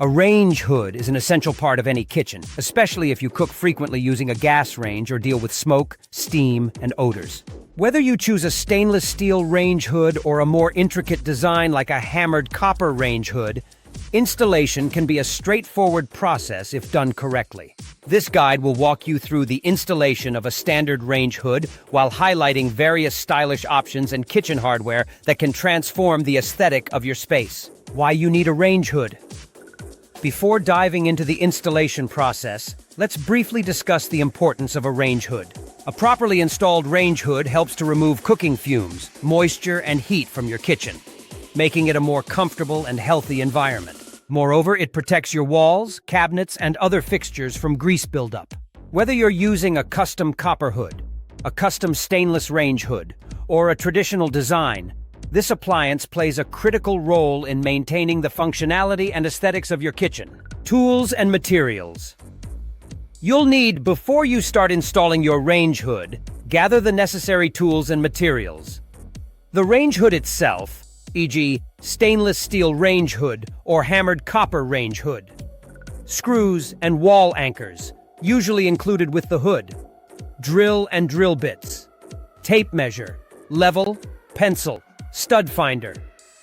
A range hood is an essential part of any kitchen, especially if you cook frequently using a gas range or deal with smoke, steam, and odors. Whether you choose a stainless steel range hood or a more intricate design like a hammered copper range hood, installation can be a straightforward process if done correctly. This guide will walk you through the installation of a standard range hood while highlighting various stylish options and kitchen hardware that can transform the aesthetic of your space. Why you need a range hood? Before diving into the installation process, let's briefly discuss the importance of a range hood. A properly installed range hood helps to remove cooking fumes, moisture, and heat from your kitchen, making it a more comfortable and healthy environment. Moreover, it protects your walls, cabinets, and other fixtures from grease buildup. Whether you're using a custom copper hood, a custom stainless range hood, or a traditional design, this appliance plays a critical role in maintaining the functionality and aesthetics of your kitchen. Tools and materials. You'll need, before you start installing your range hood, gather the necessary tools and materials. The range hood itself, e.g., stainless steel range hood or hammered copper range hood. Screws and wall anchors, usually included with the hood. Drill and drill bits. Tape measure, level, pencil, stud finder,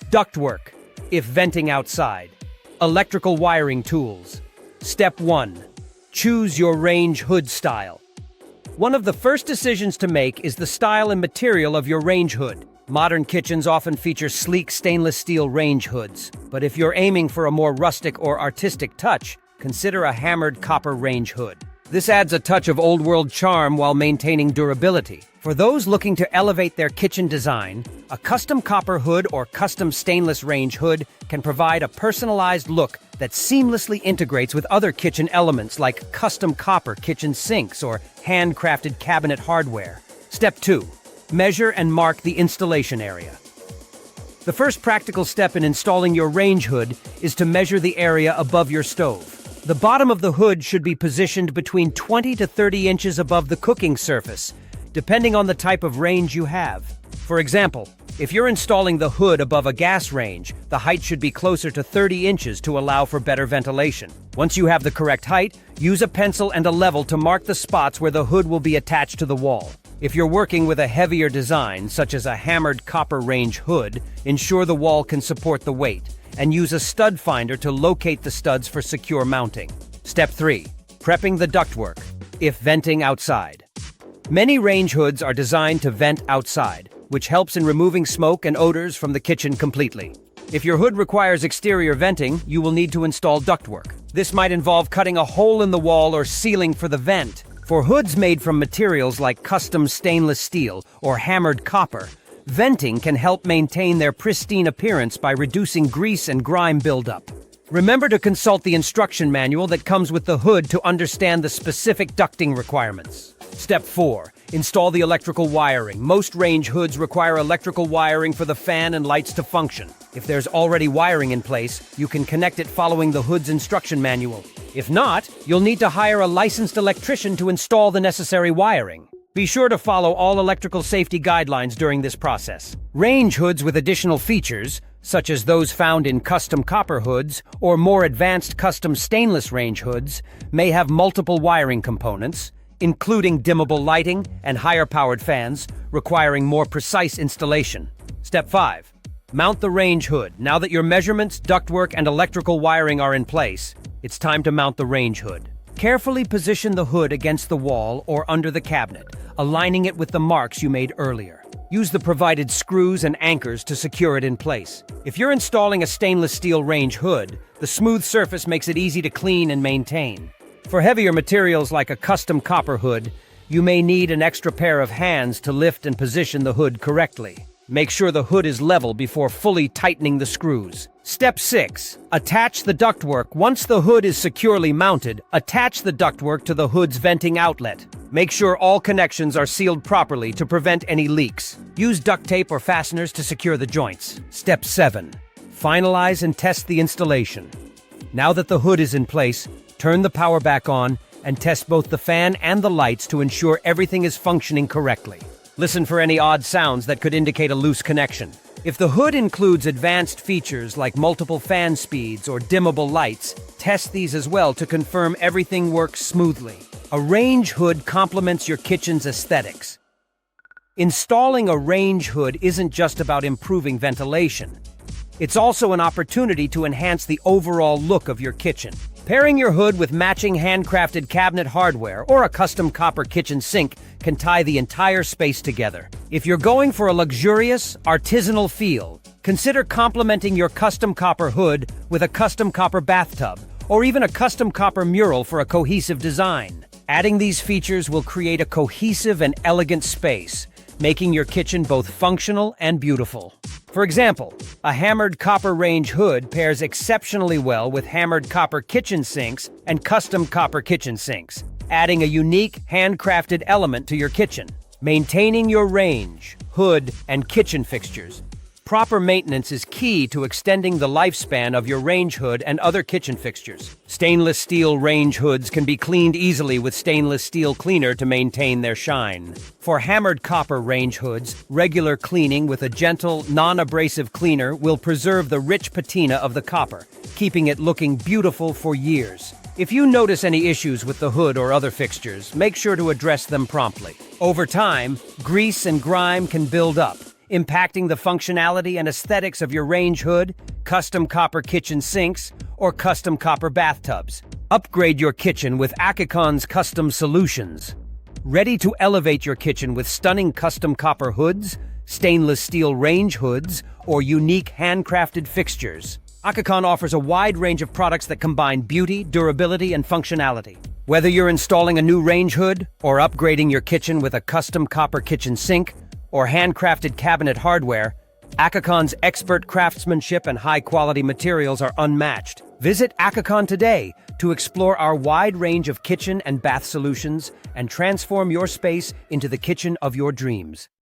ductwork, if venting outside, electrical wiring tools. Step 1. Choose your range hood style. One of the first decisions to make is the style and material of your range hood. Modern kitchens often feature sleek stainless steel range hoods, but if you're aiming for a more rustic or artistic touch, consider a hammered copper range hood. This adds a touch of old-world charm while maintaining durability. For those looking to elevate their kitchen design, a custom copper hood or custom stainless range hood can provide a personalized look that seamlessly integrates with other kitchen elements like custom copper kitchen sinks or handcrafted cabinet hardware. Step 2. Measure and mark the installation area. The first practical step in installing your range hood is to measure the area above your stove. The bottom of the hood should be positioned between 20 to 30 inches above the cooking surface, depending on the type of range you have. For example, if you're installing the hood above a gas range, the height should be closer to 30 inches to allow for better ventilation. Once you have the correct height, use a pencil and a level to mark the spots where the hood will be attached to the wall. If you're working with a heavier design, such as a hammered copper range hood, ensure the wall can support the weight, and use a stud finder to locate the studs for secure mounting. Step 3. Prepping the ductwork, if venting outside. Many range hoods are designed to vent outside, which helps in removing smoke and odors from the kitchen completely. If your hood requires exterior venting, you will need to install ductwork. This might involve cutting a hole in the wall or ceiling for the vent. For hoods made from materials like custom stainless steel or hammered copper, venting can help maintain their pristine appearance by reducing grease and grime buildup. Remember to consult the instruction manual that comes with the hood to understand the specific ducting requirements. Step 4. Install the electrical wiring. Most range hoods require electrical wiring for the fan and lights to function. If there's already wiring in place, you can connect it following the hood's instruction manual. If not, you'll need to hire a licensed electrician to install the necessary wiring. Be sure to follow all electrical safety guidelines during this process. Range hoods with additional features, such as those found in custom copper hoods or more advanced custom stainless range hoods, may have multiple wiring components, including dimmable lighting and higher-powered fans, requiring more precise installation. Step 5. Mount the range hood. Now that your measurements, ductwork, and electrical wiring are in place, it's time to mount the range hood. Carefully position the hood against the wall or under the cabinet, aligning it with the marks you made earlier. Use the provided screws and anchors to secure it in place. If you're installing a stainless steel range hood, the smooth surface makes it easy to clean and maintain. For heavier materials like a custom copper hood, you may need an extra pair of hands to lift and position the hood correctly. Make sure the hood is level before fully tightening the screws. Step 6. Attach the ductwork. Once the hood is securely mounted, attach the ductwork to the hood's venting outlet. Make sure all connections are sealed properly to prevent any leaks. Use duct tape or fasteners to secure the joints. Step 7. Finalize and test the installation. Now that the hood is in place, turn the power back on and test both the fan and the lights to ensure everything is functioning correctly. Listen for any odd sounds that could indicate a loose connection. If the hood includes advanced features like multiple fan speeds or dimmable lights, test these as well to confirm everything works smoothly. A range hood complements your kitchen's aesthetics. Installing a range hood isn't just about improving ventilation. It's also an opportunity to enhance the overall look of your kitchen. Pairing your hood with matching handcrafted cabinet hardware or a custom copper kitchen sink can tie the entire space together. If you're going for a luxurious, artisanal feel, consider complementing your custom copper hood with a custom copper bathtub or even a custom copper mural for a cohesive design. Adding these features will create a cohesive and elegant space, making your kitchen both functional and beautiful. For example, a hammered copper range hood pairs exceptionally well with hammered copper kitchen sinks and custom copper kitchen sinks, adding a unique, handcrafted element to your kitchen. Maintaining your range, hood, and kitchen fixtures. Proper maintenance is key to extending the lifespan of your range hood and other kitchen fixtures. Stainless steel range hoods can be cleaned easily with stainless steel cleaner to maintain their shine. For hammered copper range hoods, regular cleaning with a gentle, non-abrasive cleaner will preserve the rich patina of the copper, keeping it looking beautiful for years. If you notice any issues with the hood or other fixtures, make sure to address them promptly. Over time, grease and grime can build up, impacting the functionality and aesthetics of your range hood, custom copper kitchen sinks, or custom copper bathtubs. Upgrade your kitchen with Akicon's custom solutions. Ready to elevate your kitchen with stunning custom copper hoods, stainless steel range hoods, or unique handcrafted fixtures. Akicon offers a wide range of products that combine beauty, durability, and functionality. Whether you're installing a new range hood, or upgrading your kitchen with a custom copper kitchen sink, or handcrafted cabinet hardware, Akicon's expert craftsmanship and high-quality materials are unmatched. Visit Akicon today to explore our wide range of kitchen and bath solutions and transform your space into the kitchen of your dreams.